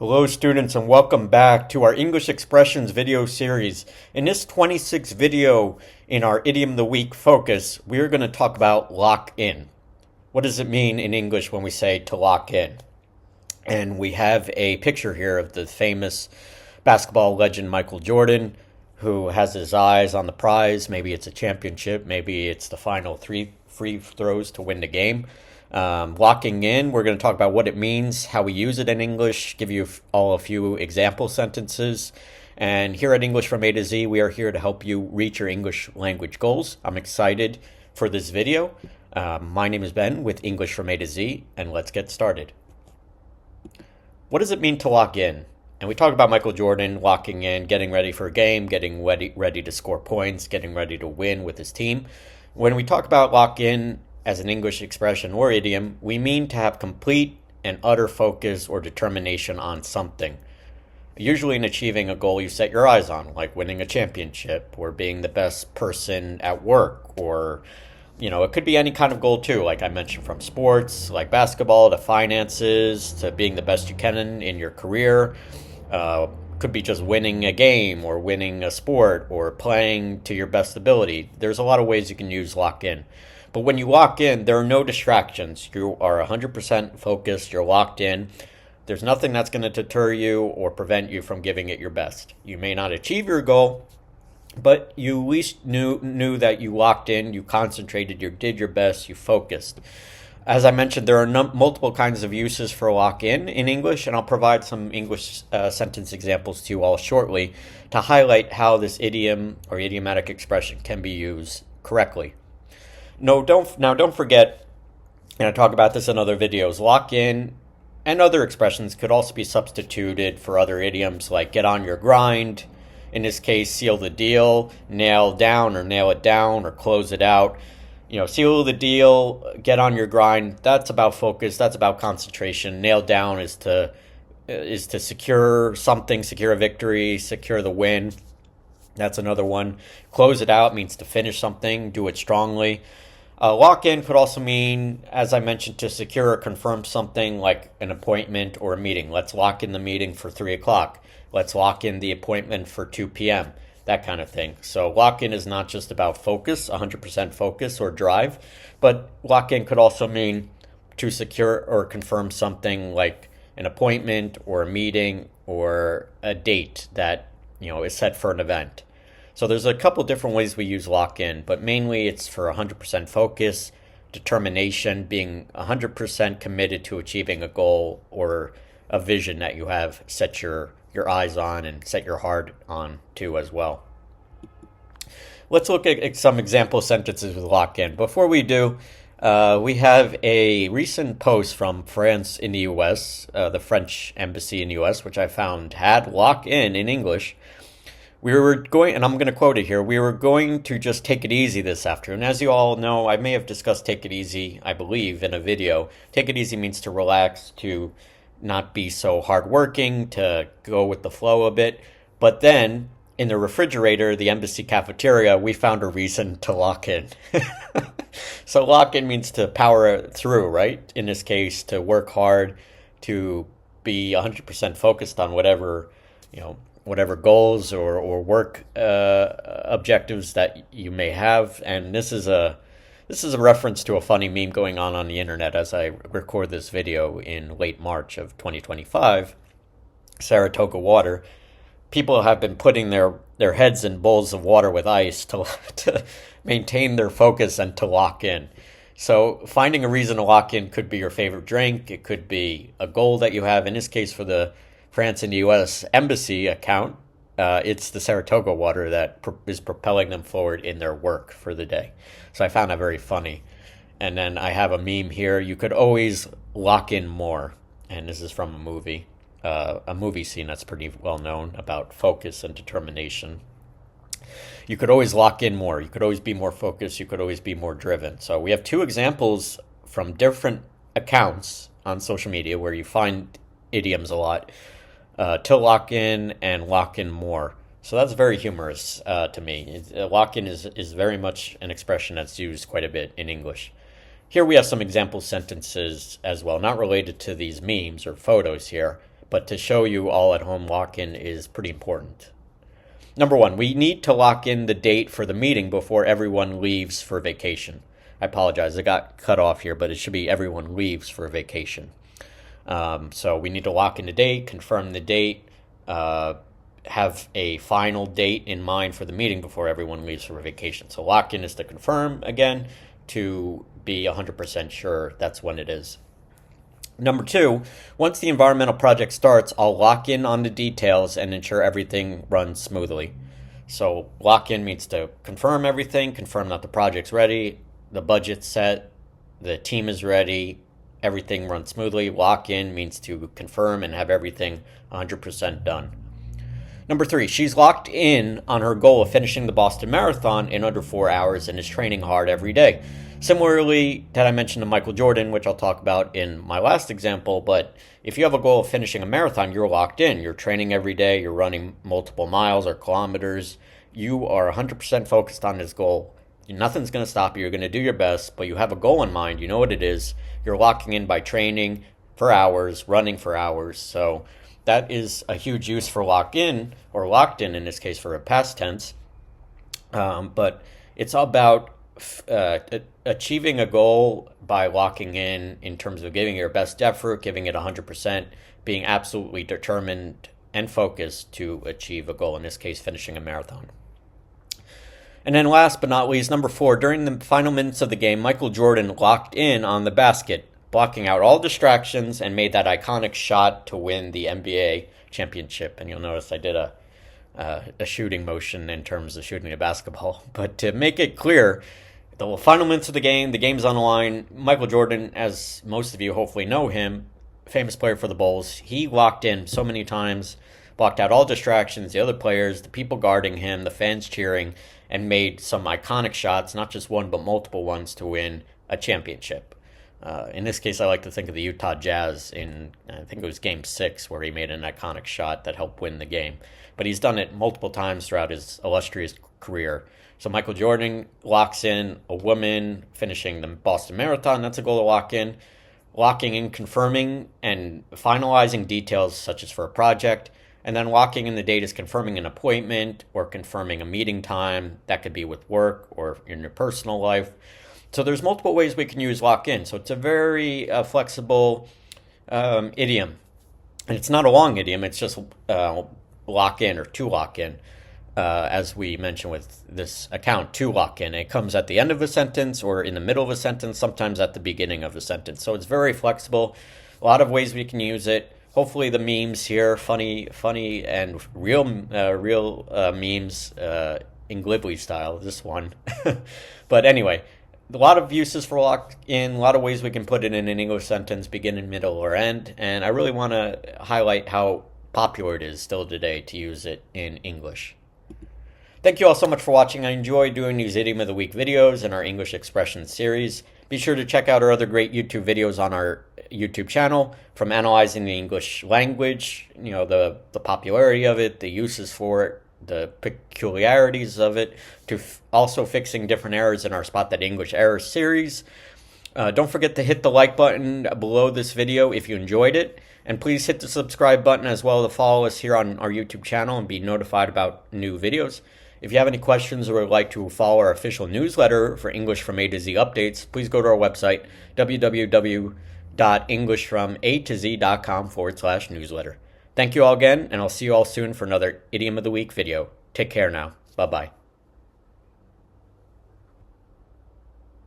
Hello students and welcome back to our English expressions video series. In this 26th video in our Idiom of the Week focus, we're going to talk about lock in. What does it mean in English when we say to lock in? And we have a picture here of the famous basketball legend Michael Jordan, who has his eyes on the prize. Maybe it's a championship, maybe it's the final 3 free throws to win the game. Locking in, we're going to talk about what it means, how we use it in English, give you all a few example sentences. And here at English from A to Z, we are here to help you reach your English language goals. I'm excited for this video. My name is Ben with English from A to Z, and let's get started. What does it mean to lock in? And we talk about Michael Jordan locking in, getting ready for a game, getting ready to score points, getting ready to win with his team. When we talk about lock in, as an English expression or idiom, we mean to have complete and utter focus or determination on something. Usually in achieving a goal you set your eyes on, like winning a championship or being the best person at work, or it could be any kind of goal too, like I mentioned, from sports, like basketball, to finances, to being the best you can in your career. Could be just winning a game or winning a sport or playing to your best ability. There's a lot of ways you can use lock in. But when you lock in, there are no distractions. You are 100% focused. You're locked in. There's nothing that's going to deter you or prevent you from giving it your best. You may not achieve your goal, but you at least knew that you locked in, you concentrated, you did your best, you focused. As I mentioned, there are multiple kinds of uses for lock in English, and I'll provide some English sentence examples to you all shortly to highlight how this idiom or idiomatic expression can be used correctly. Now don't forget, and I talk about this in other videos, lock in and other expressions could also be substituted for other idioms like get on your grind. In this case, seal the deal, nail down or nail it down or close it out. Seal the deal, get on your grind, that's about focus, that's about concentration. Nail down is to secure something, secure a victory, secure the win. That's another one. Close it out means to finish something, do it strongly. Lock in could also mean, as I mentioned, to secure or confirm something like an appointment or a meeting. Let's lock in the meeting for 3 o'clock. Let's lock in the appointment for 2 p.m., that kind of thing. So lock in is not just about focus, 100% focus or drive, but lock in could also mean to secure or confirm something like an appointment or a meeting or a date that is set for an event. So there's a couple different ways we use lock in, but mainly it's for 100% focus, determination, being 100% committed to achieving a goal or a vision that you have set your eyes on and set your heart on to as well. Let's look at some example sentences with lock in. Before we do, we have a recent post from France in the US, the French embassy in the US, which I found had lock in English. We were going, and I'm going to quote it here, we were going to just take it easy this afternoon. As you all know, I may have discussed take it easy, I believe, in a video. Take it easy means to relax, to not be so hardworking, to go with the flow a bit. But then, in the refrigerator, the embassy cafeteria, we found a reason to lock in. So lock in means to power through, right? In this case, to work hard, to be 100% focused on whatever goals or work objectives that you may have. And this is a reference to a funny meme going on the internet as I record this video in late March of 2025. Saratoga water. People have been putting their heads in bowls of water with ice to maintain their focus and to lock in. So finding a reason to lock in could be your favorite drink. It could be a goal that you have. In this case, for the France and the U.S. embassy account, it's the Saratoga water that is propelling them forward in their work for the day. So I found that very funny. And then I have a meme here. You could always lock in more. And this is from a movie scene that's pretty well known about focus and determination. You could always lock in more. You could always be more focused. You could always be more driven. So we have two examples from different accounts on social media where you find idioms a lot. To lock in and lock in more. So that's very humorous to me. Lock in is very much an expression that's used quite a bit in English. Here we have some example sentences as well, not related to these memes or photos here, but to show you all at home lock-in is pretty important. Number one, we need to lock in the date for the meeting before everyone leaves for vacation. I apologize, it got cut off here, but it should be everyone leaves for vacation. So we need to lock in the date, confirm the date, have a final date in mind for the meeting before everyone leaves for vacation. So lock in is to confirm, again, to be 100% sure that's when it is. Number two, once the environmental project starts, I'll lock in on the details and ensure everything runs smoothly. So lock in means to confirm everything, confirm that the project's ready, the budget's set, the team is ready, everything runs smoothly. Lock in means to confirm and have everything 100% done. Number three, she's locked in on her goal of finishing the Boston Marathon in under 4 hours and is training hard every day. Similarly, that I mentioned to Michael Jordan, which I'll talk about in my last example, but if you have a goal of finishing a marathon, you're locked in. You're training every day, you're running multiple miles or kilometers. You are 100% focused on this goal. Nothing's going to stop you. You're going to do your best, but you have a goal in mind. You know what it is. You're locking in by training for hours, running for hours. So that is a huge use for lock in, or locked in this case for a past tense. But it's about achieving a goal by locking in terms of giving your best effort, giving it 100%, being absolutely determined and focused to achieve a goal, in this case, finishing a marathon. And then last but not least, number four, during the final minutes of the game, Michael Jordan locked in on the basket, blocking out all distractions and made that iconic shot to win the NBA championship. And you'll notice I did a shooting motion in terms of shooting a basketball. But to make it clear, the final minutes of the game's on the line. Michael Jordan, as most of you hopefully know him, famous player for the Bulls, he locked in so many times, blocked out all distractions, the other players, the people guarding him, the fans cheering, and made some iconic shots, not just one, but multiple ones to win a championship. In this case, I like to think of the Utah Jazz in, I think it was Game 6, where he made an iconic shot that helped win the game. But he's done it multiple times throughout his illustrious career. So Michael Jordan locks in a woman finishing the Boston Marathon. That's a goal to lock in. Locking in, confirming, and finalizing details such as for a project. And then locking in the date is confirming an appointment or confirming a meeting time. That could be with work or in your personal life. So there's multiple ways we can use lock in. So it's a very flexible idiom. And it's not a long idiom. It's just lock in or to lock in. As we mentioned with this account, to lock in. It comes at the end of a sentence or in the middle of a sentence, sometimes at the beginning of a sentence. So it's very flexible. A lot of ways we can use it. Hopefully the memes here, funny and real memes in Glibly style, this one. But anyway, a lot of uses for lock in, a lot of ways we can put it in an English sentence, beginning, middle, or end. And I really want to highlight how popular it is still today to use it in English. Thank you all so much for watching. I enjoy doing these Idiom of the Week videos in our English expressions series. Be sure to check out our other great YouTube videos on our YouTube channel, from analyzing the English language, the popularity of it, the uses for it, the peculiarities of it, to also fixing different errors in our Spot That English Errors series. Don't forget to hit the like button below this video if you enjoyed it. And please hit the subscribe button as well to follow us here on our YouTube channel and be notified about new videos. If you have any questions or would like to follow our official newsletter for English from A to Z updates, please go to our website, www.englishfromatoz.com/newsletter. Thank you all again, and I'll see you all soon for another Idiom of the Week video. Take care now. Bye-bye.